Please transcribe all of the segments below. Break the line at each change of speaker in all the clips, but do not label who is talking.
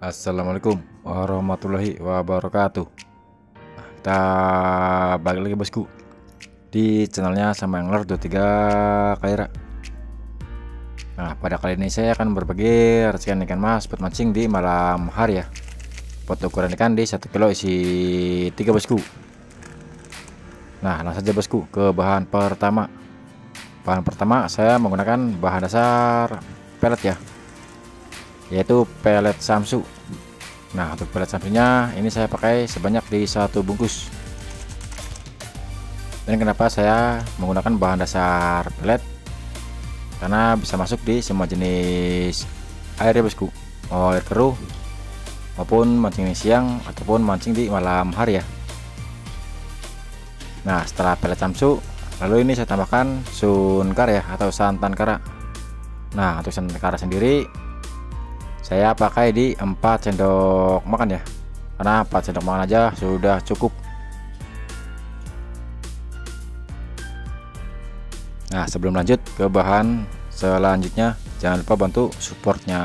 Assalamualaikum warahmatullahi wabarakatuh. Kita balik lagi bosku di channelnya Sama Angler 23 Kaira. Nah, pada kali ini saya akan berbagi racikan ikan mas buat mancing di malam hari ya. Buat ukuran ikan di 1 kilo isi 3 bosku. Nah, langsung saja bosku ke bahan pertama. Bahan pertama saya menggunakan bahan dasar pelet ya, yaitu pelet samsu. Nah, untuk pelet samsunya ini saya pakai sebanyak di 1 bungkus. Dan kenapa saya menggunakan bahan dasar pelet? Karena bisa masuk di semua jenis air ya bosku, mau air keruh maupun mancing siang ataupun mancing di malam hari ya. Nah, setelah pelet samsu, lalu ini saya tambahkan sunkar ya, atau santan kara. Nah, untuk santan kara sendiri saya pakai di 4 sendok makan ya, karena 4 sendok makan aja sudah cukup. Nah, sebelum lanjut ke bahan selanjutnya, jangan lupa bantu supportnya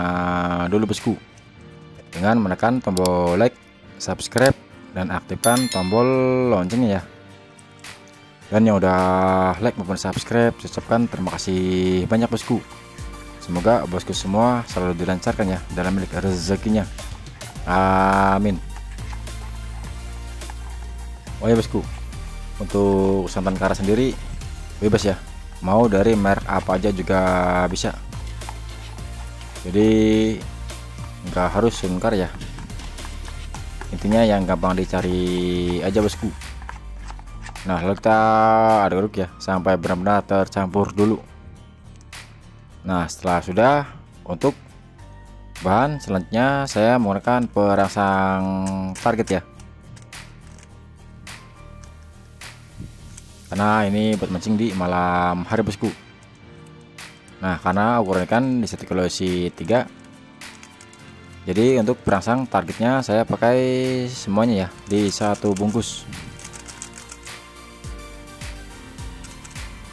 dulu bosku dengan menekan tombol like, subscribe, dan aktifkan tombol loncengnya ya. Dan yang udah like maupun subscribe, saya ucapkan terima kasih banyak bosku. Semoga bosku semua selalu dilancarkan ya dalam milik rezekinya. Amin. Oh ya bosku, untuk santan kara sendiri bebas ya, mau dari merek apa aja juga bisa. Jadi nggak harus sunkar ya, intinya yang gampang dicari aja bosku. Nah, lalu kita aduk-aduk ya sampai benar-benar tercampur dulu. Nah, setelah sudah, untuk bahan selanjutnya saya menggunakan perangsang target ya, karena ini buat mancing di malam hari bosku. Nah, karena ukuran ikan di 1 kilo isi 3, jadi untuk perangsang targetnya saya pakai semuanya ya di 1 bungkus.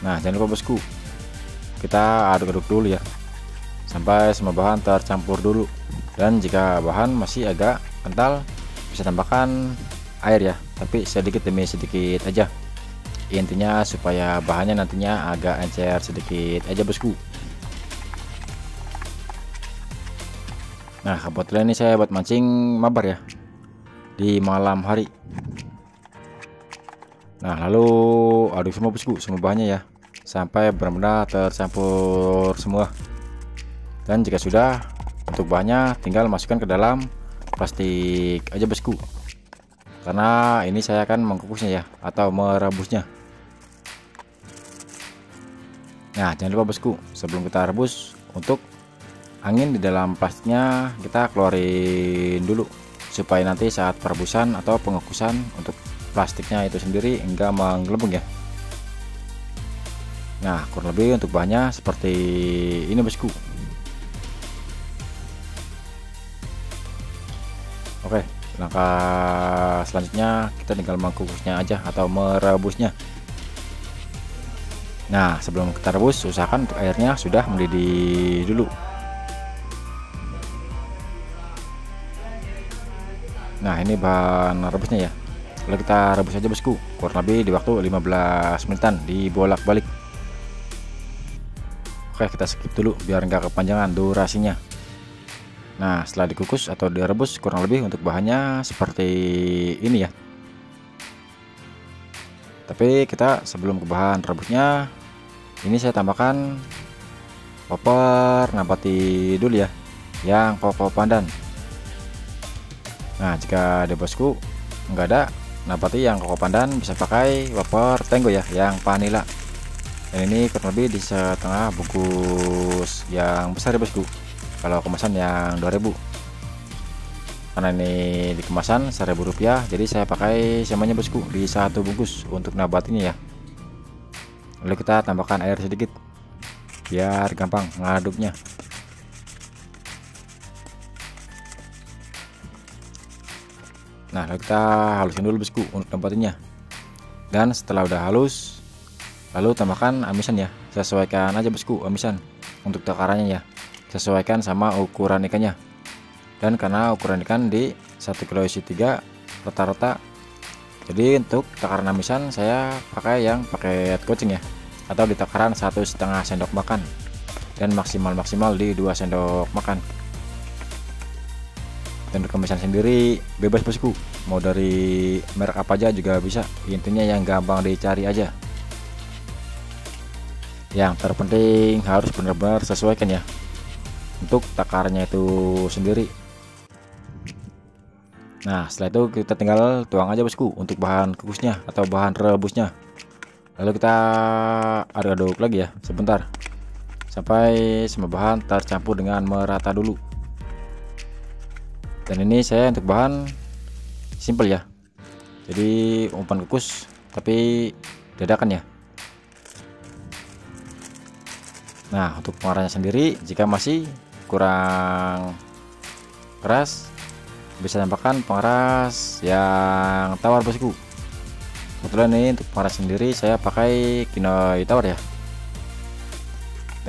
Nah, jangan lupa bosku, kita aduk-aduk dulu ya sampai semua bahan tercampur dulu. Dan jika bahan masih agak kental, bisa tambahkan air ya, tapi sedikit demi sedikit aja. Intinya supaya bahannya nantinya agak encer sedikit aja bosku. Nah, kebetulan ini saya buat mancing mabar ya di malam hari. Nah, lalu aduk semua bosku, semua bahannya ya sampai benar-benar tercampur semua. Dan jika sudah, untuk bahannya tinggal masukkan ke dalam plastik aja bosku, karena ini saya akan mengukusnya ya, atau merebusnya. Nah, jangan lupa bosku, sebelum kita rebus, untuk angin di dalam plastiknya kita keluarin dulu, supaya nanti saat perebusan atau pengukusan untuk plastiknya itu sendiri enggak menggelembung ya. Nah, kurang lebih untuk bahannya seperti ini bosku. Oke, langkah selanjutnya kita tinggal mengukusnya aja atau merebusnya. Nah, sebelum kita rebus, usahakan untuk airnya sudah mendidih dulu. Nah, ini bahan rebusnya ya. Lalu kita rebus aja bosku, kurang lebih di waktu 15 menitan, dibolak-balik. Oke, kita skip dulu biar nggak kepanjangan durasinya. Nah, setelah dikukus atau direbus, kurang lebih untuk bahannya seperti ini ya. Tapi kita sebelum ke bahan rebusnya, ini saya tambahkan popper nabati dulu ya, yang pokok pandan. Nah, jika ada bosku nggak ada, nabati yang koko pandan bisa pakai wafer Tenggo ya, yang vanila. Dan ini kurang lebih di setengah bungkus yang besar ya bosku. Kalau kemasan yang 2000, karena ini di kemasan Rp1.000, jadi saya pakai semuanya bosku di satu bungkus untuk nabatinya ya. Lalu kita tambahkan air sedikit biar gampang ngaduknya. Nah, lalu kita halusin dulu bosku untuk nabatinnya. Dan setelah udah halus, lalu tambahkan amisan ya. Sesuaikan aja bosku amisan untuk takarannya ya, sesuaikan sama ukuran ikannya. Dan karena ukuran ikan di 1 kilo isi 3 rata-rata, jadi untuk takaran amisan saya pakai yang paket kucing ya, atau di takaran 1,5 sendok makan, dan maksimal di 2 sendok makan. Dan untuk amisan sendiri bebas bosku, mau dari merek apa aja juga bisa, intinya yang gampang dicari aja. Yang terpenting harus benar-benar sesuaikan ya untuk takarannya itu sendiri. Nah, setelah itu kita tinggal tuang aja bosku untuk bahan kukusnya atau bahan rebusnya. Lalu kita aduk-aduk lagi ya sebentar sampai semua bahan tercampur dengan merata dulu. Dan ini saya untuk bahan simple ya, jadi umpan kukus tapi dadakan ya. Nah, untuk pengarahnya sendiri jika masih kurang keras, bisa tambahkan pengeras yang tawar bosku. Kebetulan ini untuk pengeras sendiri saya pakai Kinoy tawar ya.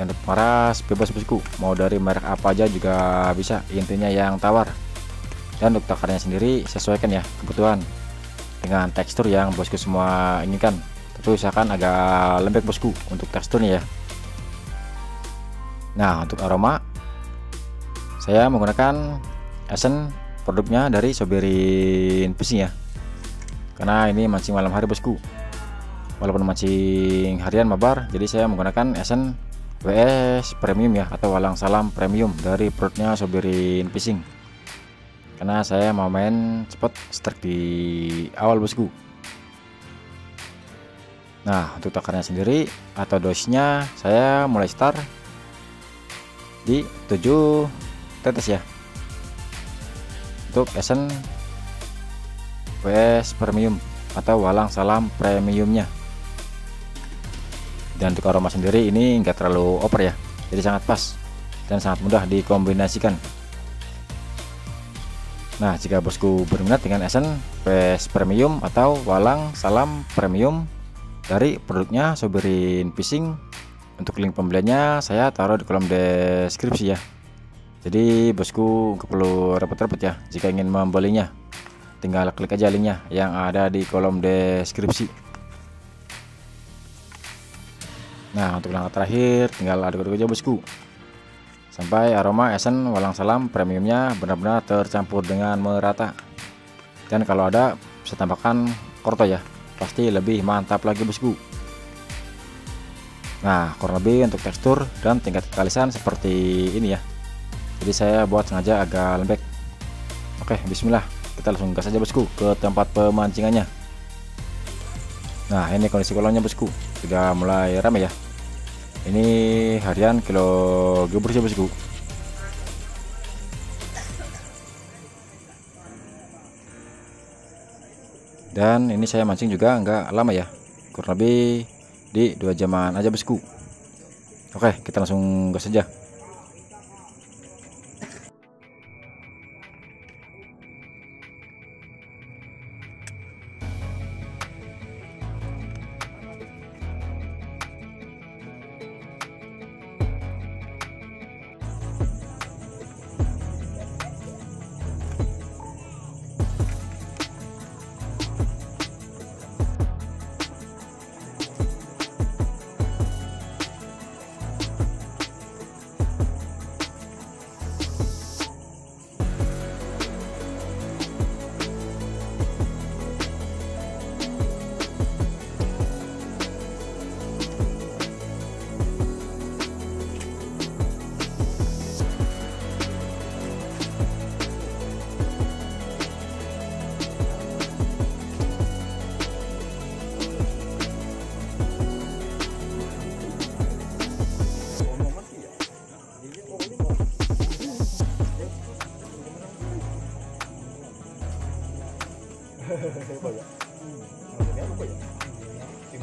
Dan untuk pengeras bebas bosku, mau dari merek apa aja juga bisa, intinya yang tawar. Dan untuk takarnya sendiri sesuaikan ya kebutuhan dengan tekstur yang bosku semua inginkan, tapi usahakan agak lembek bosku untuk teksturnya ya. Nah, untuk aroma saya menggunakan esen produknya dari Soberin Fishing ya, karena ini mancing malam hari bosku. Walaupun mancing harian mabar, jadi saya menggunakan esen WS Premium ya, atau walang salam premium dari produknya Soberin Fishing, karena saya mau main spot strike di awal bosku. Nah, untuk takarnya sendiri atau dosisnya saya mulai start di 7 tetes ya untuk esen WS Premium atau walang salam premiumnya. Dan untuk aroma sendiri ini enggak terlalu over ya, jadi sangat pas dan sangat mudah dikombinasikan. Nah, jika bosku berminat dengan esen WS Premium atau walang salam premium dari produknya Soberin Fishing, untuk link pembeliannya saya taruh di kolom deskripsi ya. Jadi bosku nggak perlu repot-repot ya jika ingin membelinya, tinggal klik aja linknya yang ada di kolom deskripsi. Nah, untuk langkah terakhir tinggal aduk-aduk aja bosku sampai aroma esen walang salam premiumnya benar-benar tercampur dengan merata. Dan kalau ada bisa tambahkan korto ya, pasti lebih mantap lagi bosku. Nah, kurang lebih untuk tekstur dan tingkat kekalisan seperti ini ya, jadi saya buat sengaja agak lembek. Oke, bismillah, kita langsung gas aja bosku ke tempat pemancingannya. Nah, ini kondisi kolamnya bosku sudah mulai ramai ya. Ini harian kilo gubur ya bosku. Dan ini saya mancing juga nggak lama ya, kurang lebih di 2 jaman aja bosku. Oke, kita langsung gas saja.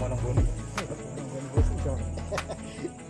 nunggu nih. Nunggu bos.